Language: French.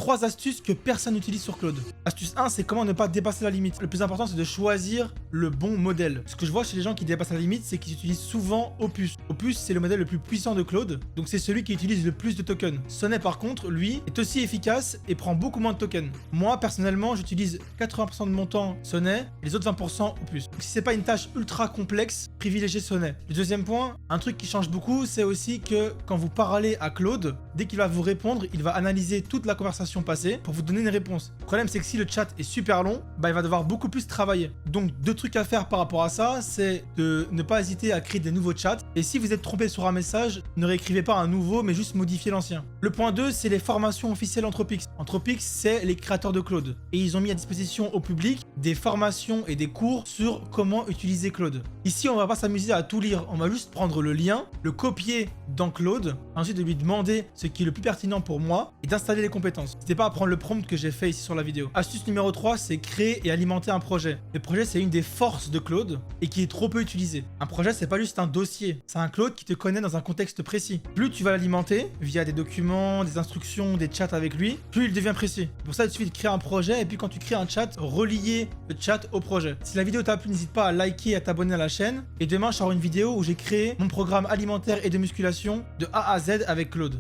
3 astuces que personne n'utilise sur Claude. Astuce 1, c'est comment ne pas dépasser la limite. Le plus important, c'est de choisir le bon modèle. Ce que je vois chez les gens qui dépassent la limite, c'est qu'ils utilisent souvent Opus. Opus, c'est le modèle le plus puissant de Claude, donc c'est celui qui utilise le plus de tokens. Sonnet, par contre, lui, est aussi efficace et prend beaucoup moins de tokens. Moi, personnellement, j'utilise 80% de mon temps Sonnet et les autres 20% Opus. Donc si c'est pas une tâche ultra complexe, privilégiez Sonnet. Le deuxième point, un truc qui change beaucoup, c'est aussi que quand vous parlez à Claude, dès qu'il va vous répondre, il va analyser toute la conversation passée pour vous donner une réponse. Le problème, c'est que si le chat est super long, il va devoir beaucoup plus travailler. Donc, 2 trucs à faire par rapport à ça, c'est de ne pas hésiter à créer des nouveaux chats. Et si vous êtes trompé sur un message, ne réécrivez pas un nouveau, mais juste modifiez l'ancien. Le point 2, c'est les formations officielles Anthropix. Anthropix, c'est les créateurs de Claude. Et ils ont mis à disposition au public des formations et des cours sur comment utiliser Claude. Ici, on va pas s'amuser à tout lire. On va juste prendre le lien, le copier dans Claude, ensuite de lui demander ce qui est le plus pertinent pour moi et d'installer les compétences. N'hésitez pas à prendre le prompt que j'ai fait ici sur la vidéo. Astuce numéro 3, c'est créer et alimenter un projet. Le projet, c'est une des forces de Claude et qui est trop peu utilisé. Un projet, c'est pas juste un dossier. C'est un Claude qui te connaît dans un contexte précis. Plus tu vas l'alimenter via des documents, des instructions, des chats avec lui, plus il devient précis. Pour ça, il suffit de créer un projet et puis quand tu crées un chat, relier le chat au projet. Si la vidéo t'a plu, n'hésite pas à liker et à t'abonner à la chaîne. Et demain, je sors une vidéo où j'ai créé mon programme alimentaire et de musculation de A à Z avec Claude.